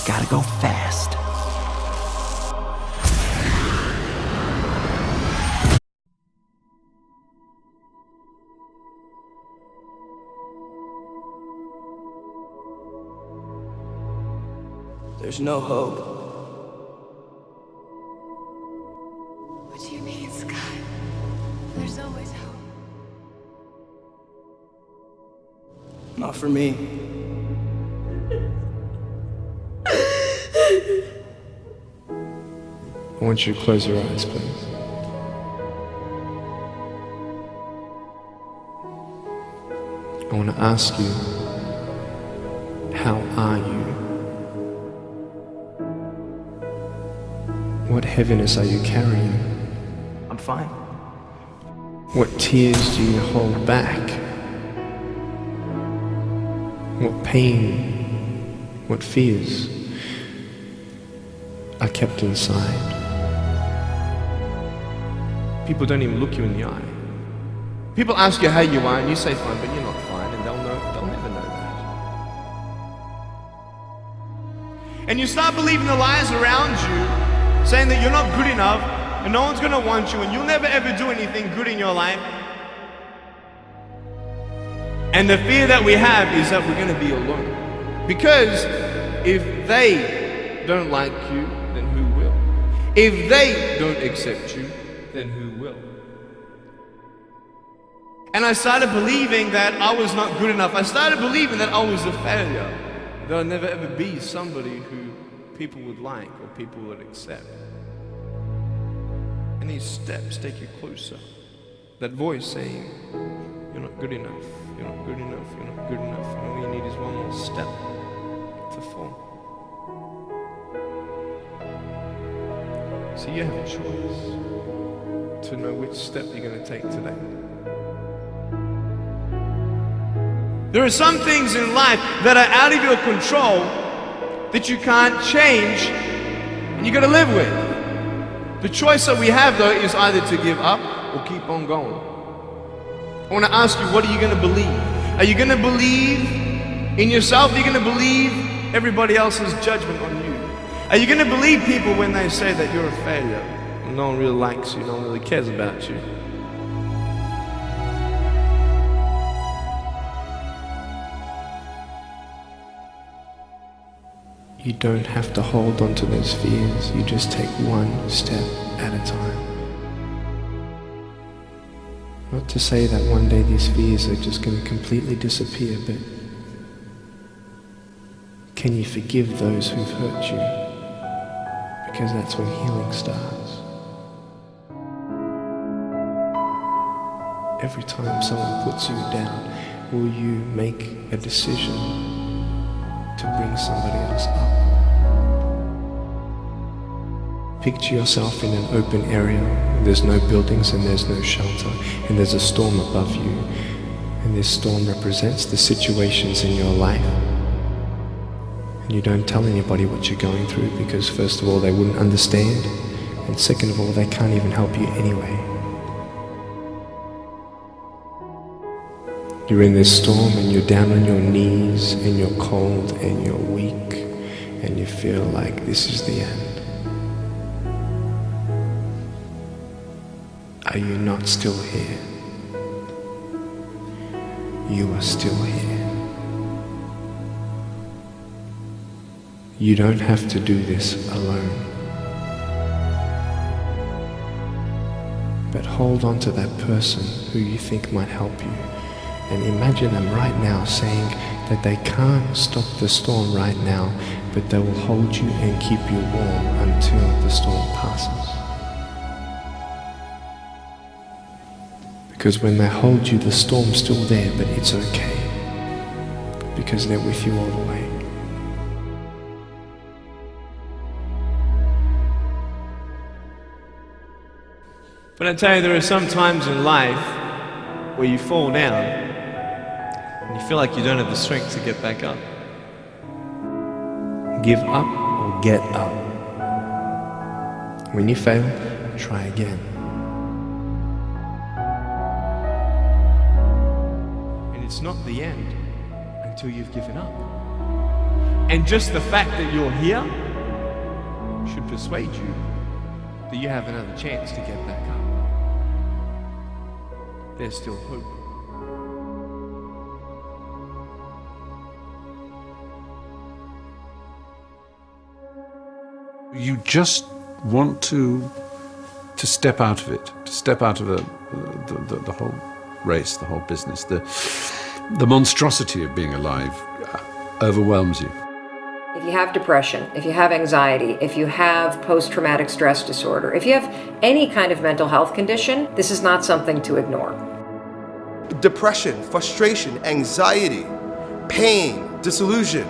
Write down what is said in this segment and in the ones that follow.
Gotta go fast. There's no hope. What do you mean, Scott? There's always hope. Not for me. I want you to close your eyes, please. I want to ask you, how are you? What heaviness are you carrying? I'm fine. What tears do you hold back? What pain, what fears are kept inside? People don't even look you in the eye. People ask you how you are and you say fine, but you're not fine, and they'll never know that. And you start believing the lies around you, saying that you're not good enough and no one's gonna want you and you'll never ever do anything good in your life. And the fear that we have is that we're gonna be alone. Because if they don't like you, then who will? If they don't accept you, then who will? And I started believing that I was not good enough. I started believing that I was a failure. That I'd never ever be somebody who people would like or people would accept. And these steps take you closer. That voice saying, you're not good enough, you're not good enough, you're not good enough. And all you need is one more step to fall. So you have a choice to know which step you're going to take today. There are some things in life that are out of your control that you can't change and you got to live with. The choice that we have though is either to give up or keep on going. I want to ask you, what are you going to believe? Are you going to believe in yourself? Are you going to believe everybody else's judgment on you? Are you going to believe people when they say that you're a failure? No one really likes you, no one really cares about you. You don't have to hold on to those fears, you just take one step at a time. Not to say that one day these fears are just going to completely disappear, but can you forgive those who've hurt you? Because that's when healing starts. Every time someone puts you down, will you make a decision to bring somebody else up? Picture yourself in an open area. There's no buildings and there's no shelter, and there's a storm above you. And this storm represents the situations in your life. And you don't tell anybody what you're going through because first of all, they wouldn't understand. And second of all, they can't even help you anyway. You're in this storm and you're down on your knees and you're cold and you're weak and you feel like this is the end. Are you not still here? You are still here. You don't have to do this alone. But hold on to that person who you think might help you. And imagine them right now saying that they can't stop the storm right now, but they will hold you and keep you warm until the storm passes. Because when they hold you, the storm's still there, but it's okay. Because they're with you all the way. But I tell you, there are some times in life where you fall down and you feel like you don't have the strength to get back up. Give up or get up. When you fail, try again. And it's not the end until you've given up. And just the fact that you're here should persuade you that you have another chance to get back up. There's still hope. You just want to step out of it, to step out of the whole race, the whole business. The monstrosity of being alive overwhelms you. If you have depression, if you have anxiety, if you have post-traumatic stress disorder, if you have any kind of mental health condition, this is not something to ignore. Depression, frustration, anxiety, pain, disillusion.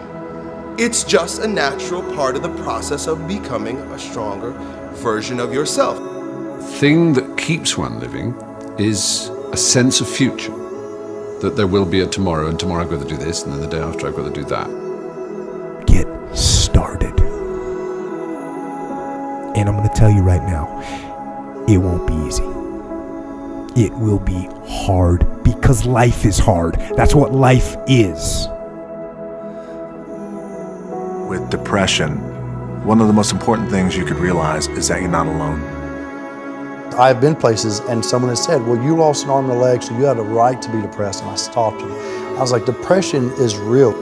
It's just a natural part of the process of becoming a stronger version of yourself. The thing that keeps one living is a sense of future, that there will be a tomorrow, and tomorrow I've got to do this, and then the day after I've got to do that. Get started. And I'm going to tell you right now, it won't be easy. It will be hard because life is hard. That's what life is. With depression, one of the most important things you could realize is that you're not alone. I've been places and someone has said, well, you lost an arm and a leg, so you had a right to be depressed. And I stopped them. I was like, depression is real.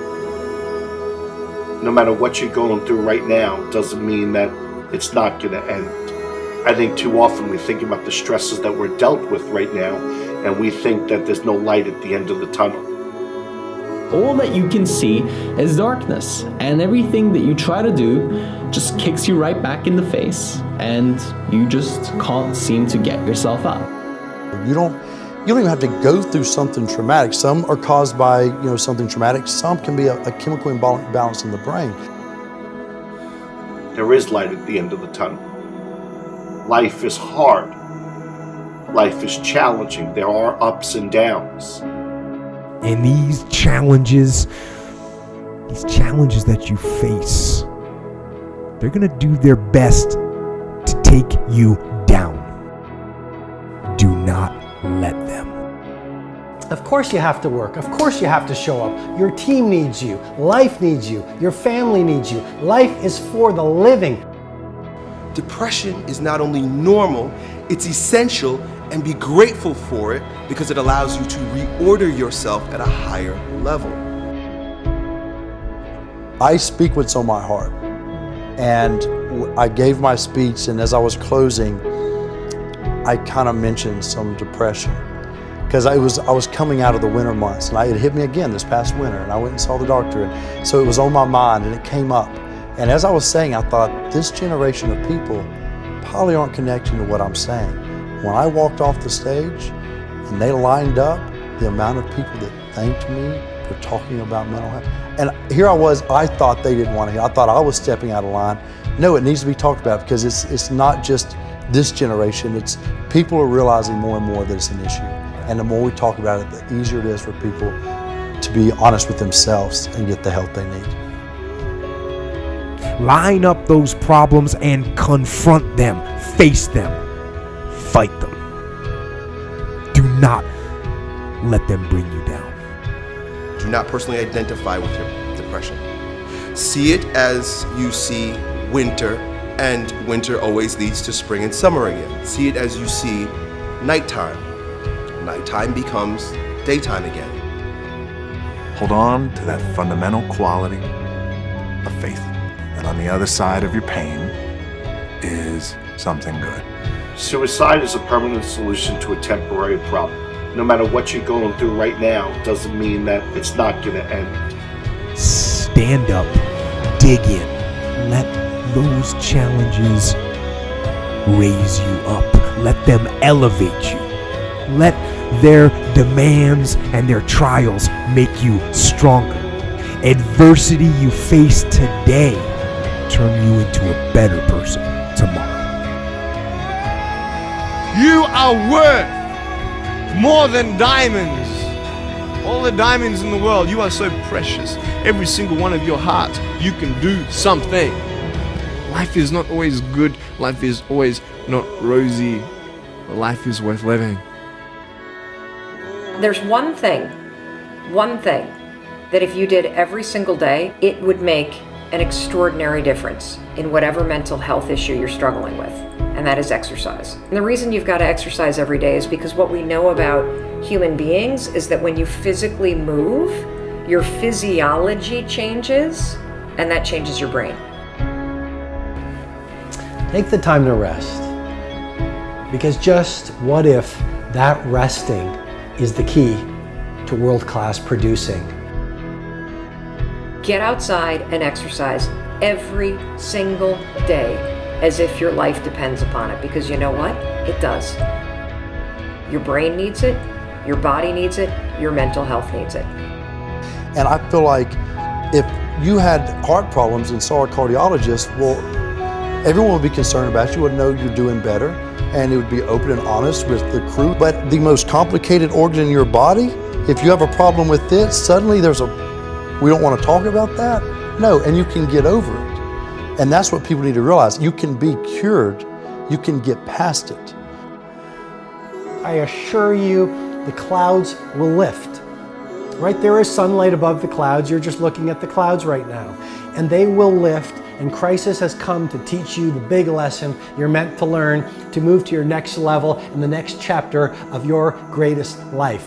No matter what you're going through right now doesn't mean that it's not going to end. I think too often we think about the stresses that we're dealt with right now, and we think that there's no light at the end of the tunnel. All that you can see is darkness, and everything that you try to do just kicks you right back in the face, and you just can't seem to get yourself up. You don't even have to go through something traumatic. Some are caused by something traumatic. Some can be a chemical imbalance in the brain. There is light at the end of the tunnel. Life is hard. Life is challenging. There are ups and downs. And these challenges that you face, they're going to do their best to take you down. Do not let them. Of course you have to work. Of course you have to show up. Your team needs you. Life needs you. Your family needs you. Life is for the living. Depression is not only normal, it's essential, and be grateful for it because it allows you to reorder yourself at a higher level. I speak what's on my heart. And I gave my speech, and as I was closing, I kind of mentioned some depression. Because I was coming out of the winter months, and it hit me again this past winter, and I went and saw the doctor, and so it was on my mind, and it came up. And as I was saying, I thought, this generation of people probably aren't connecting to what I'm saying. When I walked off the stage, and they lined up, the amount of people that thanked me for talking about mental health. And here I was, I thought they didn't want to hear. I thought I was stepping out of line. No, it needs to be talked about because it's not just this generation, it's people are realizing more and more that it's an issue. And the more we talk about it, the easier it is for people to be honest with themselves and get the help they need. Line up those problems and confront them, face them, fight them. Do not let them bring you down. Do not personally identify with your depression. See it as you see winter, and winter always leads to spring and summer again. See it as you see nighttime. Nighttime becomes daytime again. Hold on to that fundamental quality of faith. And on the other side of your pain is something good. Suicide is a permanent solution to a temporary problem. No matter what you're going through right now doesn't mean that it's not going to end. Stand up, dig in, let those challenges raise you up, let them elevate you, let their demands and their trials make you stronger. Adversity you face today turn you into a better person tomorrow. You are worth more than diamonds. All the diamonds in the world, you are so precious. Every single one of your hearts, you can do something. Life is not always good. Life is always not rosy. But life is worth living. There's one thing that if you did every single day, it would make an extraordinary difference in whatever mental health issue you're struggling with, and that is exercise. And the reason you've got to exercise every day is because what we know about human beings is that when you physically move, your physiology changes, and that changes your brain. Take the time to rest. Because just what if that resting is the key to world-class producing? Get outside and exercise every single day as if your life depends upon it, because you know what? It does. Your brain needs it, your body needs it, your mental health needs it. And I feel like if you had heart problems and saw a cardiologist, well, everyone would be concerned about you, would know you're doing better, and it would be open and honest with the crew. But the most complicated organ in your body, if you have a problem with it, suddenly we don't want to talk about that? No, and you can get over it. And that's what people need to realize. You can be cured. You can get past it. I assure you, the clouds will lift. Right, there is sunlight above the clouds. You're just looking at the clouds right now. And they will lift, and crisis has come to teach you the big lesson you're meant to learn to move to your next level in the next chapter of your greatest life.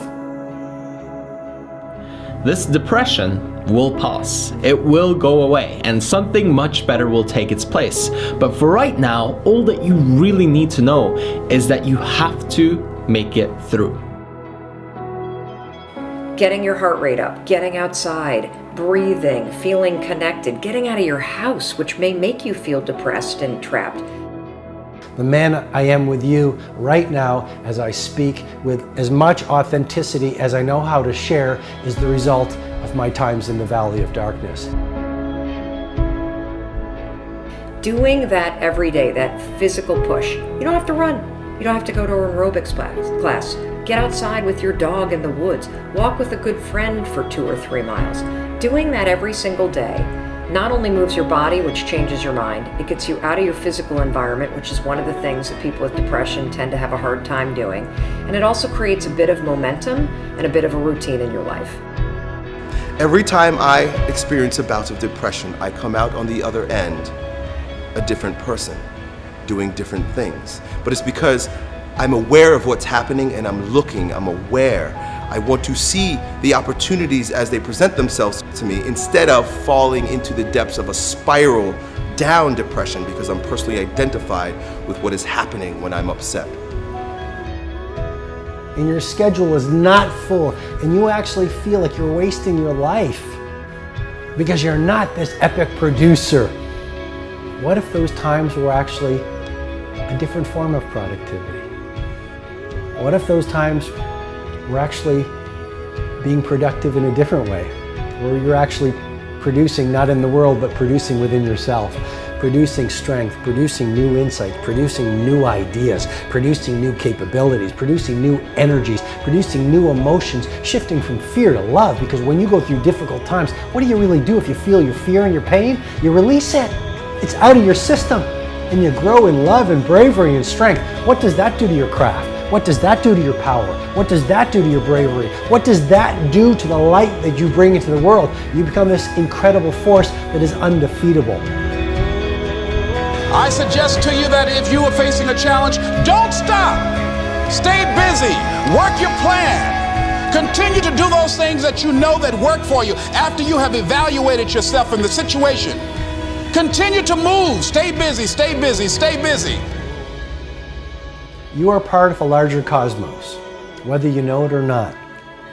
This depression will pass. It will go away, and something much better will take its place. But for right now, all that you really need to know is that you have to make it through. Getting your heart rate up, getting outside, breathing, feeling connected, getting out of your house, which may make you feel depressed and trapped. The man I am with you right now as I speak with as much authenticity as I know how to share is the result of my times in the valley of darkness. Doing that every day, that physical push, you don't have to run. You don't have to go to an aerobics class. Get outside with your dog in the woods. Walk with a good friend for 2 or 3 miles. Doing that every single day not only moves your body, which changes your mind, it gets you out of your physical environment, which is one of the things that people with depression tend to have a hard time doing. And it also creates a bit of momentum and a bit of a routine in your life. Every time I experience a bout of depression, I come out on the other end a different person, doing different things. But it's because I'm aware of what's happening and I'm aware. I want to see the opportunities as they present themselves to me instead of falling into the depths of a spiral down depression because I'm personally identified with what is happening when I'm upset. And your schedule is not full and you actually feel like you're wasting your life because you're not this epic producer. What if those times were actually a different form of productivity? What if those times were actually being productive in a different way, where you're actually producing not in the world, but producing within yourself, producing strength, producing new insight, producing new ideas, producing new capabilities, producing new energies, producing new emotions, shifting from fear to love, because when you go through difficult times, what do you really do if you feel your fear and your pain? You release it. It's out of your system, and you grow in love and bravery and strength. What does that do to your craft? What does that do to your power? What does that do to your bravery? What does that do to the light that you bring into the world? You become this incredible force that is undefeatable. I suggest to you that if you are facing a challenge, don't stop. Stay busy. Work your plan. Continue to do those things that you know that work for you after you have evaluated yourself in the situation. Continue to move. Stay busy, stay busy, stay busy. You are part of a larger cosmos, whether you know it or not.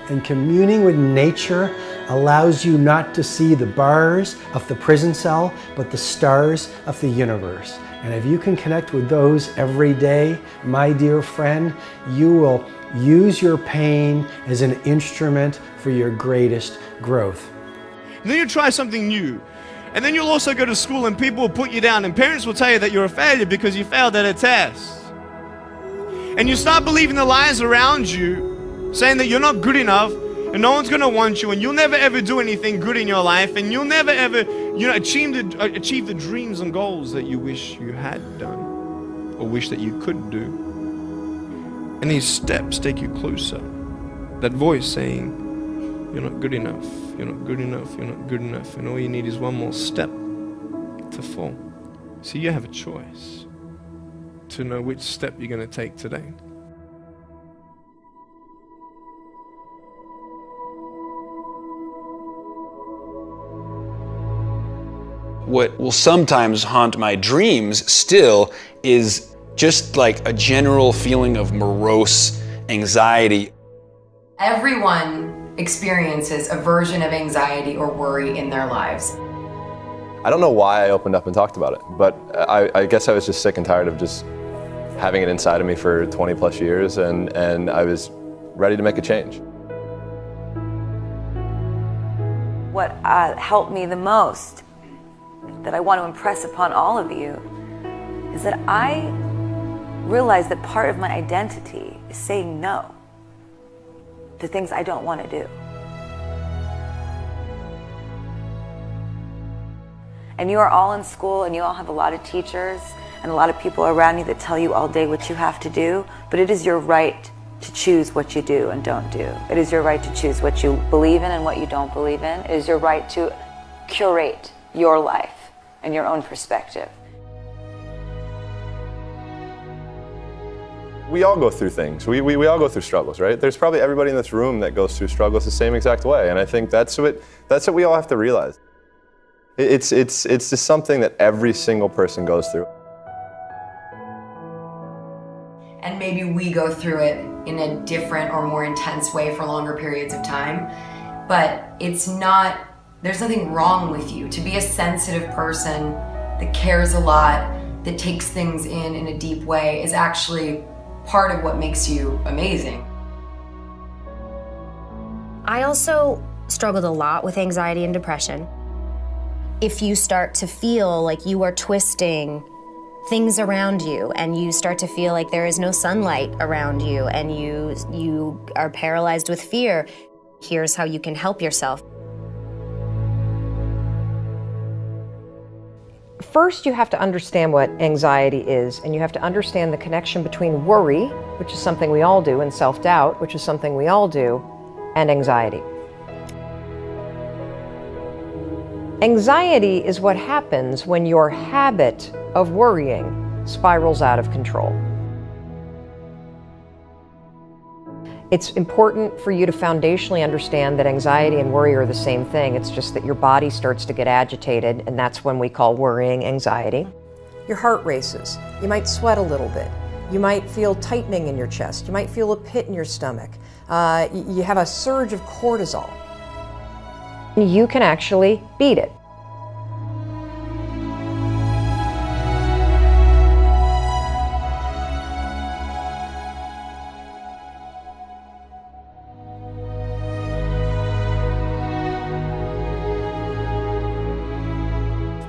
And communing with nature allows you not to see the bars of the prison cell, but the stars of the universe. And if you can connect with those every day, my dear friend, you will use your pain as an instrument for your greatest growth. And then you try something new. And then you'll also go to school and people will put you down and parents will tell you that you're a failure because you failed at a test. And you start believing the lies around you, saying that you're not good enough and no one's going to want you and you'll never ever do anything good in your life and you'll never ever, achieve the dreams and goals that you wish you had done or wish that you could do. And these steps take you closer. That voice saying, You're not good enough. You're not good enough. You're not good enough. And all you need is one more step to fall. So you have a choice to know which step you're going to take today. What will sometimes haunt my dreams still is just like a general feeling of morose anxiety. Everyone experiences a version of anxiety or worry in their lives. I don't know why I opened up and talked about it, but I guess I was just sick and tired of just having it inside of me for 20 plus years, and I was ready to make a change. What helped me the most, that I want to impress upon all of you, is that I realized that part of my identity is saying no to things I don't want to do. And you are all in school, and you all have a lot of teachers and a lot of people around you that tell you all day what you have to do, but it is your right to choose what you do and don't do. It is your right to choose what you believe in and what you don't believe in. It is your right to curate your life and your own perspective. We all go through things. We all go through struggles, right? There's probably everybody in this room that goes through struggles the same exact way, and I think that's what we all have to realize. It's just something that every single person goes through. And maybe we go through it in a different or more intense way for longer periods of time, but there's nothing wrong with you. To be a sensitive person that cares a lot, that takes things in a deep way, is actually part of what makes you amazing. I also struggled a lot with anxiety and depression. If you start to feel like you are twisting things around you, and you start to feel like there is no sunlight around you, and you are paralyzed with fear, here's how you can help yourself. First, you have to understand what anxiety is, and you have to understand the connection between worry, which is something we all do, and self-doubt, which is something we all do, and anxiety. Anxiety is what happens when your habit of worrying spirals out of control. It's important for you to foundationally understand that anxiety and worry are the same thing. It's just that your body starts to get agitated, and that's when we call worrying anxiety. Your heart races. You might sweat a little bit. You might feel tightening in your chest. You might feel a pit in your stomach. You have a surge of cortisol. You can actually beat it.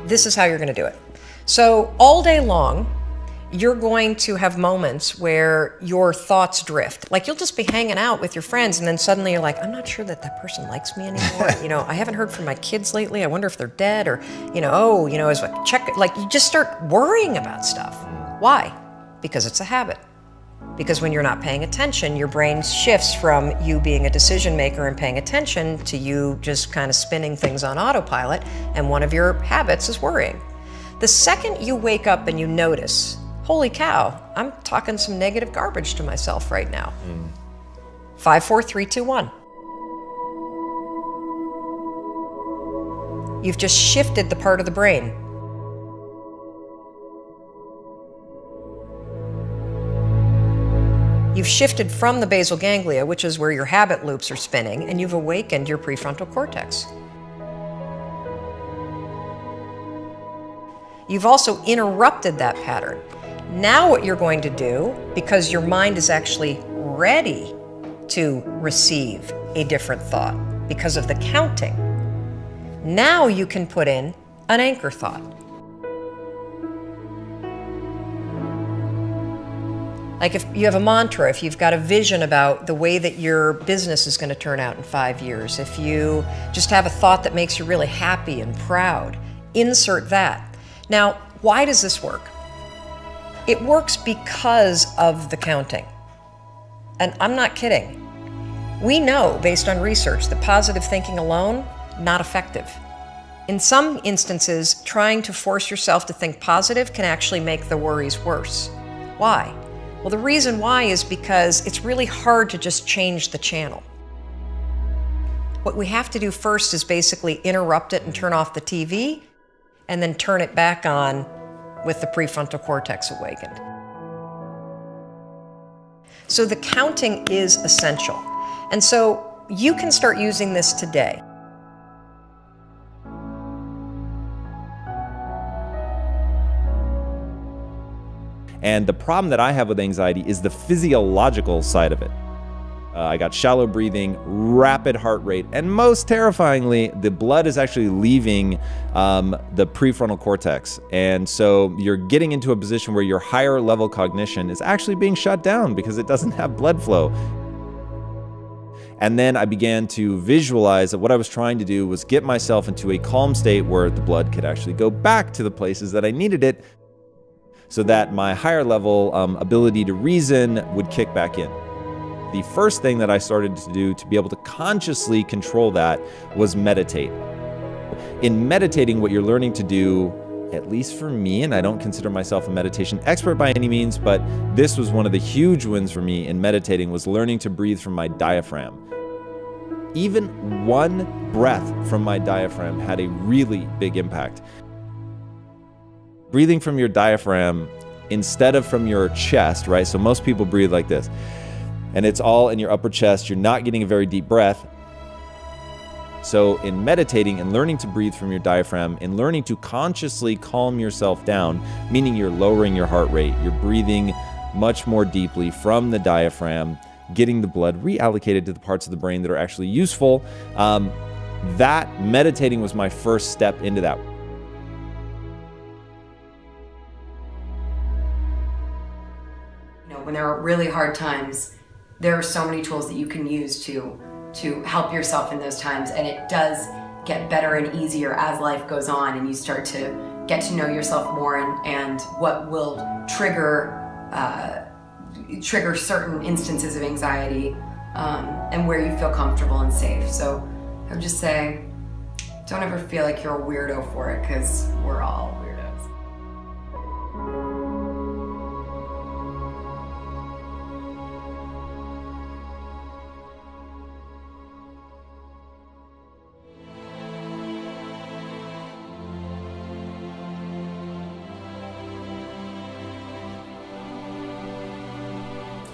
This is how you're going to do it. So all day long, you're going to have moments where your thoughts drift. Like you'll just be hanging out with your friends, and then suddenly you're like, I'm not sure that person likes me anymore. I haven't heard from my kids lately. I wonder if they're dead, or, as a check, like you just start worrying about stuff. Why? Because it's a habit. Because when you're not paying attention, your brain shifts from you being a decision maker and paying attention to you just kind of spinning things on autopilot, and one of your habits is worrying. The second you wake up and you notice, holy cow, I'm talking some negative garbage to myself right now. 5, 4, 3, 2, 1. You've just shifted the part of the brain. You've shifted from the basal ganglia, which is where your habit loops are spinning, and you've awakened your prefrontal cortex. You've also interrupted that pattern. Now what you're going to do, because your mind is actually ready to receive a different thought because of the counting, now you can put in an anchor thought. Like if you have a mantra, if you've got a vision about the way that your business is going to turn out in 5 years, if you just have a thought that makes you really happy and proud, insert that. Now, why does this work? It works because of the counting. And I'm not kidding. We know, based on research, that positive thinking alone, not effective. In some instances, trying to force yourself to think positive can actually make the worries worse. Why? Well, the reason why is because it's really hard to just change the channel. What we have to do first is basically interrupt it and turn off the TV, and then turn it back on with the prefrontal cortex awakened. So the counting is essential. And so you can start using this today. And the problem that I have with anxiety is the physiological side of it. I got shallow breathing, rapid heart rate, and most terrifyingly, the blood is actually leaving the prefrontal cortex. And so you're getting into a position where your higher level cognition is actually being shut down because it doesn't have blood flow. And then I began to visualize that what I was trying to do was get myself into a calm state where the blood could actually go back to the places that I needed it, so that my higher level ability to reason would kick back in. The first thing that I started to do to be able to consciously control that was meditate. In meditating, what you're learning to do, at least for me, and I don't consider myself a meditation expert by any means, but this was one of the huge wins for me in meditating, was learning to breathe from my diaphragm. Even one breath from my diaphragm had a really big impact. Breathing from your diaphragm instead of from your chest, right? So most people breathe like this, and it's all in your upper chest. You're not getting a very deep breath. So in meditating and learning to breathe from your diaphragm and learning to consciously calm yourself down, meaning you're lowering your heart rate, you're breathing much more deeply from the diaphragm, getting the blood reallocated to the parts of the brain that are actually useful. That meditating was my first step into that. When there are really hard times, there are so many tools that you can use to help yourself in those times, and it does get better and easier as life goes on and you start to get to know yourself more and what will trigger certain instances of anxiety and where you feel comfortable and safe. So I would just say, don't ever feel like you're a weirdo for it, because we're all weirdos.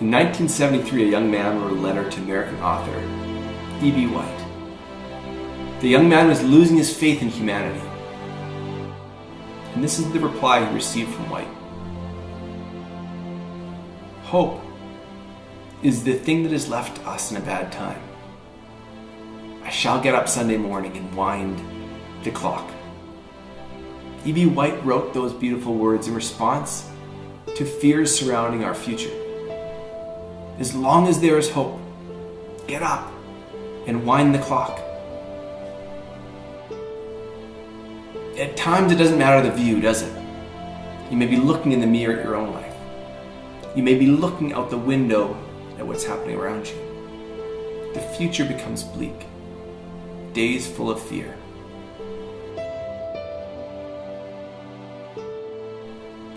In 1973, a young man wrote a letter to American author E.B. White. The young man was losing his faith in humanity. And this is the reply he received from White. Hope is the thing that is left to us in a bad time. I shall get up Sunday morning and wind the clock. E.B. White wrote those beautiful words in response to fears surrounding our future. As long as there is hope, get up and wind the clock. At times it doesn't matter the view, does it? You may be looking in the mirror at your own life. You may be looking out the window at what's happening around you. The future becomes bleak, days full of fear.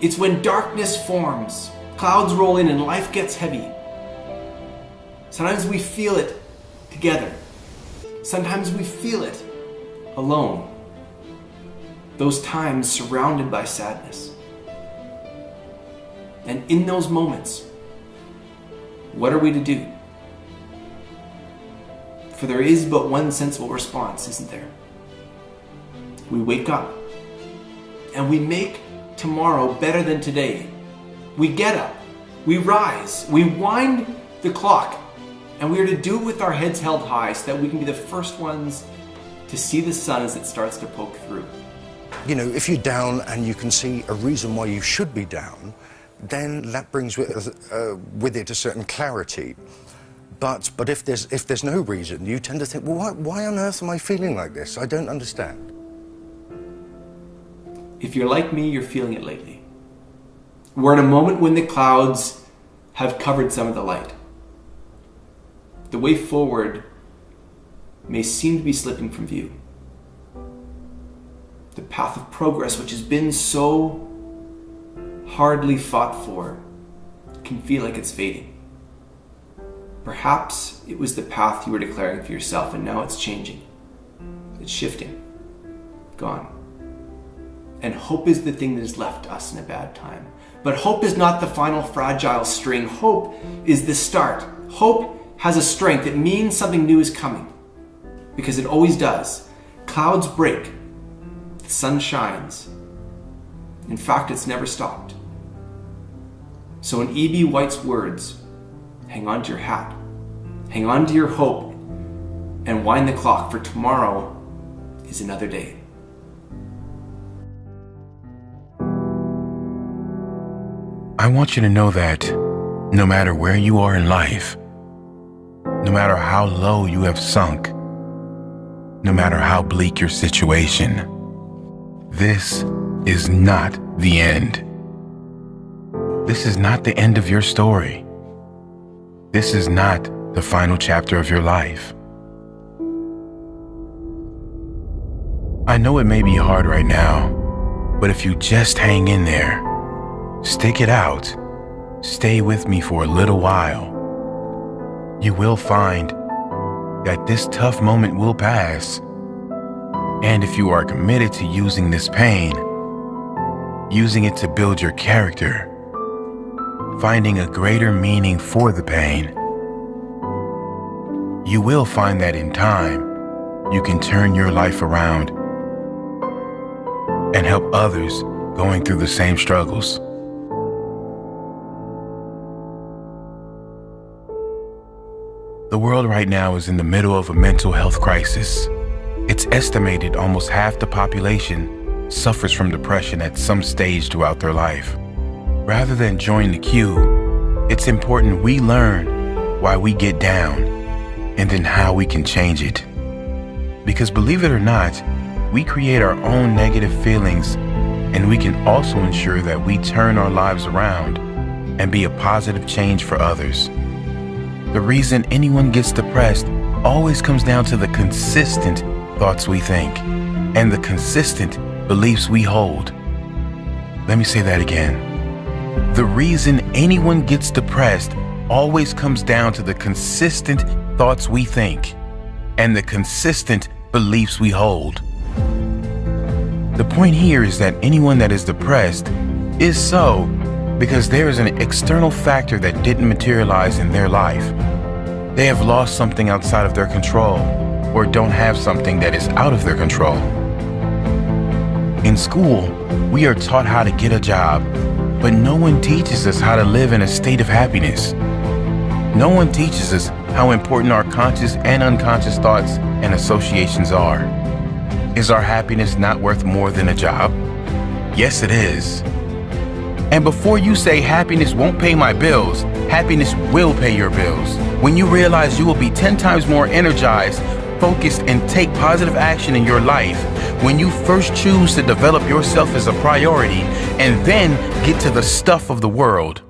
It's when darkness forms, clouds roll in, and life gets heavy. Sometimes we feel it together. Sometimes we feel it alone. Those times surrounded by sadness. And in those moments, what are we to do? For there is but one sensible response, isn't there? We wake up and we make tomorrow better than today. We get up, we rise, we wind the clock, and we are to do it with our heads held high so that we can be the first ones to see the sun as it starts to poke through. You know, if you're down and you can see a reason why you should be down, then that brings with it a certain clarity. But if there's no reason, you tend to think, well, why on earth am I feeling like this? I don't understand. If you're like me, you're feeling it lately. We're in a moment when the clouds have covered some of the light. the way forward may seem to be slipping from view. The path of progress, which has been so hardly fought for, can feel like it's fading. Perhaps it was the path you were declaring for yourself, and now it's changing. It's shifting. Gone. And hope is the thing that has left us in a bad time. But hope is not the final fragile string. Hope is the start. Hope has a strength. It means something new is coming. Because it always does. Clouds break. The sun shines. In fact, it's never stopped. So in E.B. White's words, hang on to your hat. Hang on to your hope. And wind the clock, for tomorrow is another day. I want you to know that no matter where you are in life, no matter how low you have sunk, no matter how bleak your situation, this is not the end. This is not the end of your story. This is not the final chapter of your life. I know it may be hard right now, but if you just hang in there, stick it out, stay with me for a little while, you will find that this tough moment will pass. And if you are committed to using this pain, using it to build your character, finding a greater meaning for the pain, you will find that in time, you can turn your life around and help others going through the same struggles. The world right now is in the middle of a mental health crisis. It's estimated almost half the population suffers from depression at some stage throughout their life. Rather than join the queue, it's important we learn why we get down and then how we can change it. Because believe it or not, we create our own negative feelings, and we can also ensure that we turn our lives around and be a positive change for others. The reason anyone gets depressed always comes down to the consistent thoughts we think and the consistent beliefs we hold. Let me say that again. The reason anyone gets depressed always comes down to the consistent thoughts we think and the consistent beliefs we hold. The point here is that anyone that is depressed is so because there is an external factor that didn't materialize in their life. They have lost something outside of their control or don't have something that is out of their control. In school, we are taught how to get a job, but no one teaches us how to live in a state of happiness. No one teaches us how important our conscious and unconscious thoughts and associations are. Is our happiness not worth more than a job? Yes, it is. And before you say happiness won't pay my bills, happiness will pay your bills. When you realize you will be 10 times more energized, focused, and take positive action in your life, when you first choose to develop yourself as a priority and then get to the stuff of the world.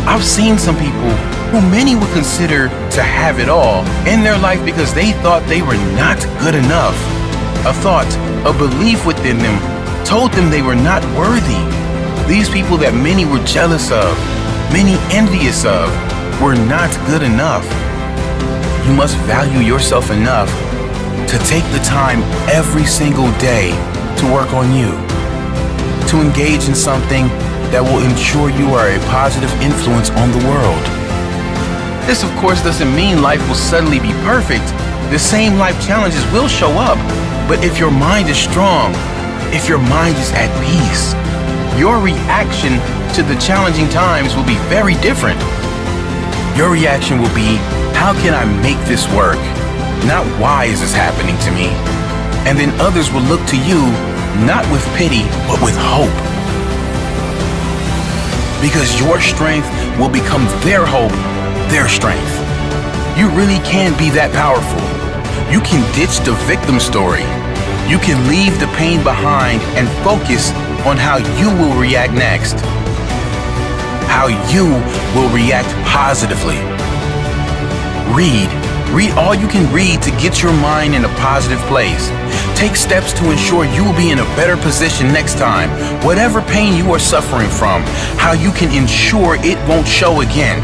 I've seen some people who many would consider to have it all in their life because they thought they were not good enough. A thought, a belief within them told them they were not worthy. These people that many were jealous of, many envious of, were not good enough. You must value yourself enough to take the time every single day to work on you, to engage in something that will ensure you are a positive influence on the world. This, of course, doesn't mean life will suddenly be perfect. The same life challenges will show up, but if your mind is strong, if your mind is at peace, your reaction to the challenging times will be very different. Your reaction will be, how can I make this work? Not why is this happening to me? And then others will look to you, not with pity, but with hope. Because your strength will become their hope, their strength. You really can be that powerful. You can ditch the victim story. You can leave the pain behind and focus on how you will react next. How you will react positively. Read. Read all you can read to get your mind in a positive place. Take steps to ensure you will be in a better position next time. Whatever pain you are suffering from, how you can ensure it won't show again.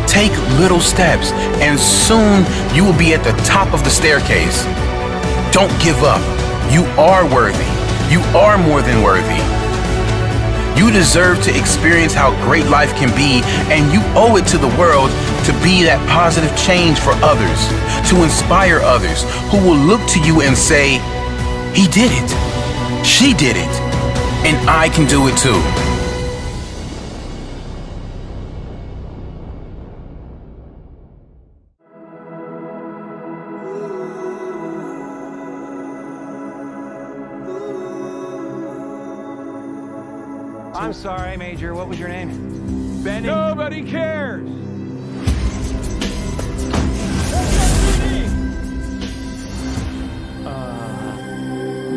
Take little steps, and soon you will be at the top of the staircase. Don't give up. You are worthy. You are more than worthy. You deserve to experience how great life can be, and you owe it to the world to be that positive change for others, to inspire others who will look to you and say, he did it, she did it, and I can do it too. I'm sorry, Major. What was your name? Benny. Nobody cares.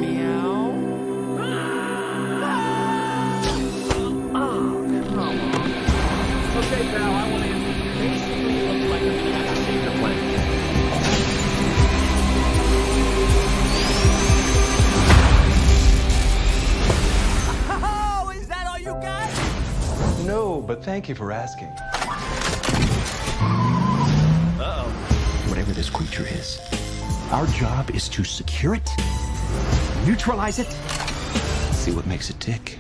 Meow. Oh, come on. Okay, pal, I want to basically look like a cat to save the planet. No, but thank you for asking. Uh-oh. Whatever this creature is, our job is to secure it, neutralize it, see what makes it tick.